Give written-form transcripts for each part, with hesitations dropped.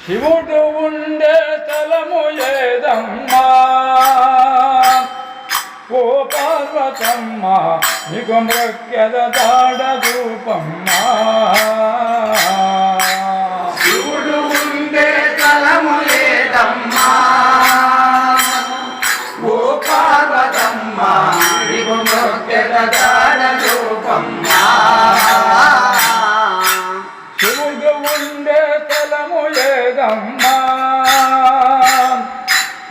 శివుడు ఉండే స్థలము ఏదమ్మా ఓ పార్వతమ్మ నీకు మృక్యద దాడ రూపమ్మా శివుడు ఉండే స్థలము ఏదమ్మా ఓ పార్వతమ్మ నీకు మృక్యద దాడ రూపమ్మా శివుడు ఉండే స్థలము ఏదమ్మా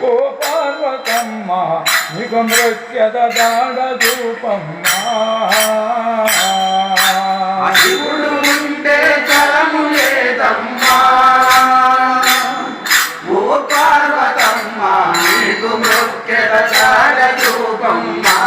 ఓ పార్వతమ్మ నీకు మృక్యద దాడ రూపమ్మా శివుడు ఉండే స్థలము ఏదమ్మా ఓ పార్వతమ్మ నీకు మృక్యద దాడ రూపమ్మా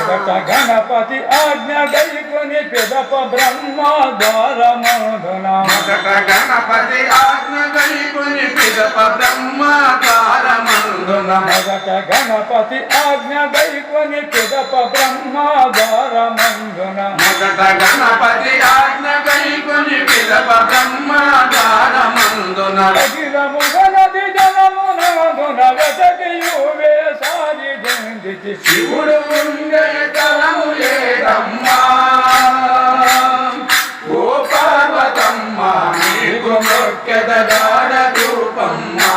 జగత గణపతి ఆజ్ఞ గైకొని పిదప బ్రహ్మ ద్వారమోదన మొదట గణపతి ఆజ్ఞ గైకొని పిదప బ్రహ్మ ద్వారమందున జగత గణపతి ఆజ్ఞ గైకొని పిదప బ్రహ్మ ద్వారమందున మొదట గణపతి ఆజ్ఞ గైకొని పిదప బ్రహ్మ ద్వారమందున అఖిలముగ నది జలమునాదున వెతకియు వేసారి జందితి శివుడు ఉండే స్థలము ఏదమ్మా ఓ పార్వతమ్మ నీకు మృక్యద దాడ రూపమ్మా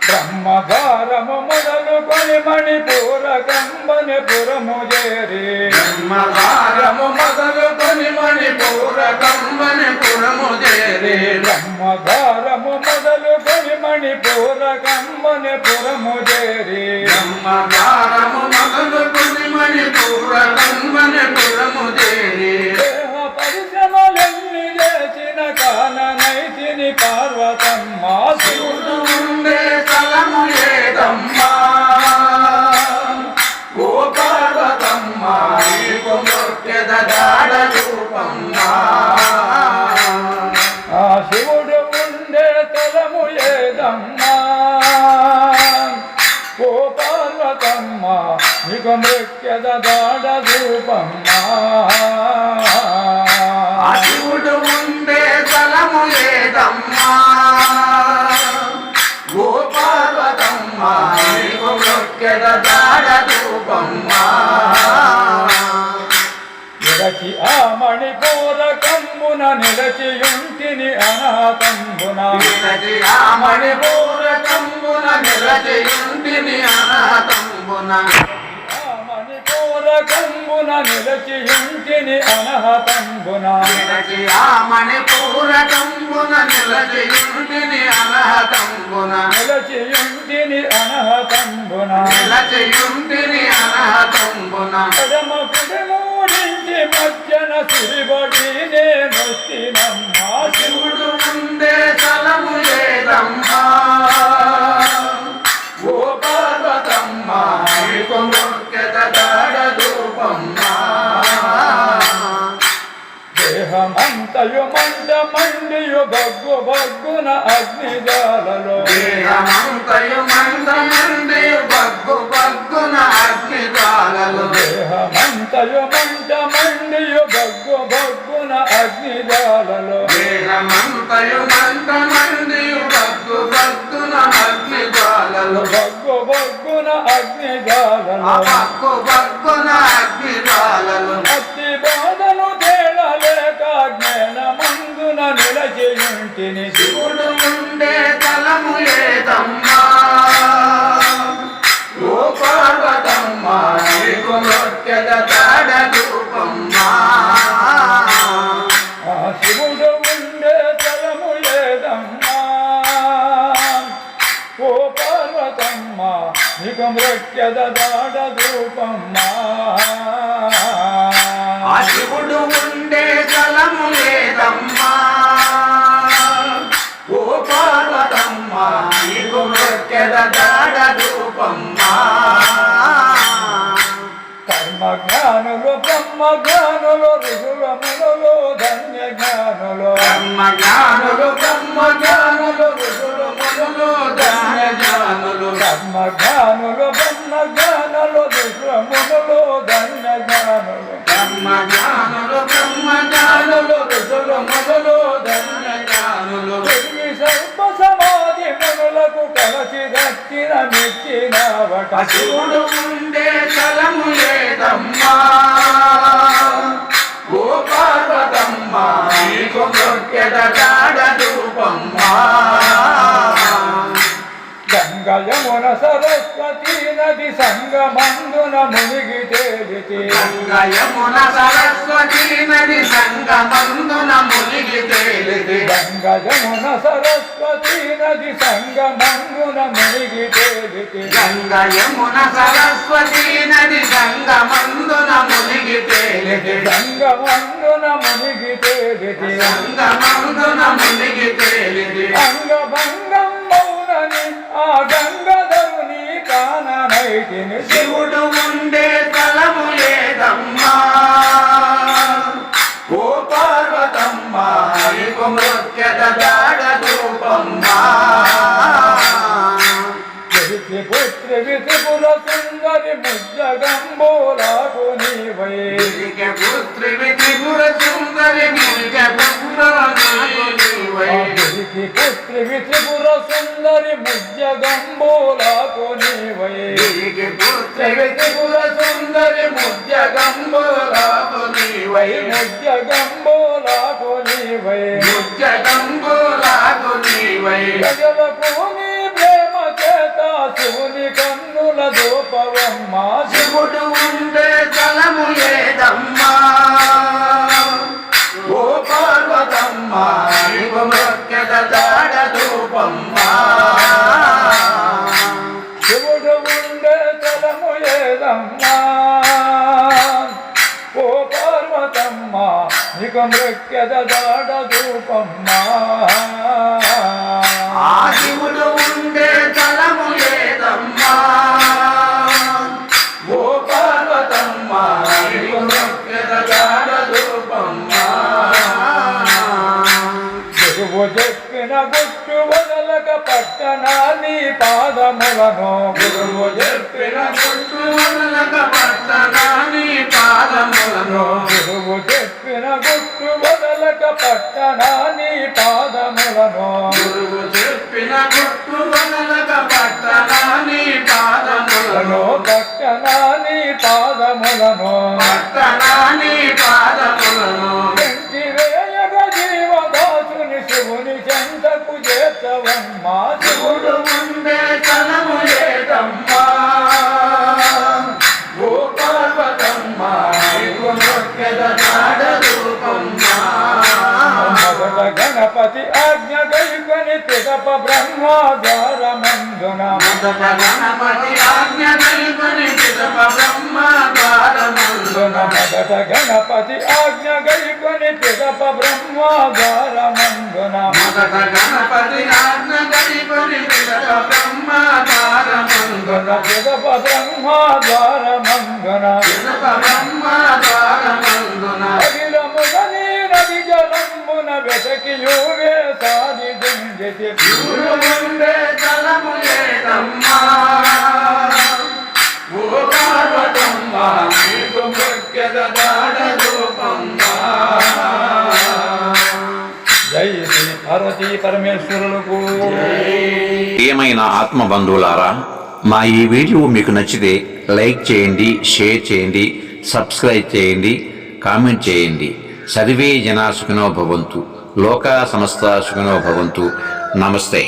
బ్రహ్మధారము మొదలుకొని మణిపూర కంబని పురము చేరి బ్రహ్మవారము మొదలుకొని మణిపూర కమ్మని పురము చేరి బ్రహ్మధారము మొదలుకొని మణిపూర కంబని పురము చేరి బ్రహ్మవారము మొదలుకొని మణిపూర కమ్మని పురము చేరి దేహ పరిశ్రమలెన్ని చేసిన కాననైతిని పార్వతమ్మ శివుడు ఉండే స్థలము ఏదమ్మా ఓ పార్వతమ్మ నీకు మృక్యద దాడ రూపమ్మా ఆ శివుడు ఉండే స్థలము ఏదమ్మా ఓ పార్వతమ్మ నీకు మృక్యద దాడ రూపమ్మా శివుడు ఉండే స్థలము ఏదమ్మా ఓ పార్వతమ్మ నీకు మృక్యద దాడ రూపమ్మా నిలచి ఆ మణిపూర కంబున నిలచియుంటిని అనాథంబున నిలచి ఆ మణిపూర కంబున నిలచియుంటిని అనాథంబున ఆ మణిపూర కంబున నిలచియుంటిని అనాథంబున నిలచి ఆ మణిపూర కంబున నిలచియుంటిని అనాథంబున నిలచియుంటిని అనాథంబున నిలచియుంటిని అనాథంబున పదమ కుడమూడింటి మధ్యన సిరిబడి నేనొస్తినమ్మా శివుడు ఉండే స్థలము ఏదమ్మా ఓ పార్వతమ్మ నీకు మృక్యద దాడ రూపమ్మా దేహమంతయు మంట మండియు బగ్గు బగ్గున అగ్నిజాలలో దేహమంతయు మంద మండియు బగ్గు బగ్గున అగ్నిజ్వాలలు దేహమంతయు మంట మండియు బగ్గు బగ్గున అగ్నిజాలలో దేహమంతయు మంద మండియు బగ్గు బగ్గున అగ్నిజ్వాలలు బగ్గు బగ్గున అగ్నిజాలలో బగ్గు బగ్గున అగ్నిజ్వాలలు అతి బాధను తేళలేక జ్ఞాన మందున నిలచియుంటిని శివుడు ఉండే స్థలము ఏదమ్మా ఓ పార్వతమ్మ నీకు మృక్యద దాడ రూపమ్మా ఆ శివుడు ఉండే స్థలము ఏదమ్మా ఓ పార్వతమ్మ నీకు మృక్యద దాడ రూపమ్మా ఆ శివుడు ఉండే స్థలము ఏదమ్మా ఓ పార్వతమ్మ నీకు మృక్యద దాడ రూపమ్మా కర్మజ్ఞానులు బ్రహ్మజ్ఞానులు ఋషులమునులు ధన్య జ్ఞానులు బ్రహ్మజ్ఞానులు బ్రహ్మజ్ఞానులు ఋషులు మునులు ధన్య జ్ఞానులు బ్రహ్మజ్ఞానులు బ్రహ్మజ్ఞానులు ఋషులమునులు ధన్య జ్ఞానులు బ్రహ్మజ్ఞానులు బ్రహ్మజ్ఞానులు ఋషులు మునులు ధన్య పార్వత శివుడు ఉండే స్థలము లేదమ్మా ఓ పార్వతమ్మ నీకు మొక్కెద జాడ రూపమ్మా గంగా యమున సరస్వతి నది సంగమందున మునిగి తేలితే గంగా యమున సరస్వతి నది సంగమందున మునిగి తేలితే గంగా యమున సరస్వతి నది సంగమందున మునిగి తేలితే గంగా యమున సరస్వతి నది సంగమందున మునిగి తేలితే సంగమందున మునిగి తేలితే సంగమందున మునిగి తేలితే అంగభంగం మౌనని ఆ గంగధరుని కాననైతిని శివుడు ఉండే స్థలము లేదమ్మా ఓ పార్వతమ్మ నీకు మొక్కెద జాడ రూపమ్మా పుత్రి విత్రిపుర సుందరి ముజ్జగంబోలాకు నీవై పుత్రి త్రిపుర సుందరి పుత్రి విత్రిపుర సుందరి ముజ్జగంబోలాకు నీవై పుత్రి త్రిపుర సుందరి ముజ్జగంబోలాకు నీవై ముజ్జగంబోలాకు నీవై ముజ్జగంబోలాకు నీవై ప్రజలకు నీ ప్రేమ చేత శివుని కన్నుల దూపవమ్మ శివుడు ఉండే స్థలము లేదమ్మా ఓ పార్వతమ్మ నీకు మొక్కెద జాడ రూపమ్మా శివుడు ఉండే స్థలము ఏదమ్మా ఓ పార్వతమ్మ నీకు మృక్యద దాడ ధూపమ్మా ఆ శివుడు ఉండే స్థలము లేదమ్మా ఓ పార్వతమ్మ నీకు మొక్కెద జాడ రూపమ్మా గురువు చెప్పిన గుట్టు వదలక పట్టణాన్ని పాదములను గురువు చెప్పిన గుట్టు వదలక పట్టణాన్ని పాదములను గురువు చెప్పిన గుట్టు వదలక పట్టణాన్ని పాదములను గురువు చెప్పిన గుట్టు వదలక పట్టణాన్ని పాదములను పట్టణాన్ని పాదములను పట్టణాన్ని పాదములను వేయగ జీవదాసుని శివుని చెంతకు చేర్చవమ్మా శివుడు ఉండే స్థలము లేదమ్మా ఓ పార్వతమ్మ నీకు మొక్కెద జాడ రూపమ్మా మొదట గణపతి ఆజ్ఞ గైకొని పిదప బ్రహ్మాధారమందున మొదట గణపతి ఆజ్ఞ గైకొని పిదప బ్రహ్మాధారమందున మొదట గణపతి ఆజ్ఞ గైకొని పిదప బ్రహ్మాధారమందున మొదట గణపతి ఆజ్ఞ గైకొని పిదప బ్రహ్మాధారమందున పిదప బ్రహ్మాధారమందున పిదప బ్రహ్మాధారమందున అఖిలముగని నది జలమున వెతకి యోగే సాది దింజతి శివుడు ఉండే స్థలము లేదమ్మా ఓ పార్వతమ్మ నీకు మొక్కెద జాడ రూపమ్మా జై శ్రీ పార్వతీ పరమేశ్వరులకు ప్రియమైన ఆత్మ బంధువులారా, మా ఈ వీడియో మీకు నచ్చితే లైక్ చేయండి, షేర్ చేయండి, సబ్స్క్రైబ్ చేయండి, కామెంట్ చేయండి. సర్వే జనా సుఖినో భవంతు, లోకా సమస్త సుఖినో భవంతు. నమస్తే.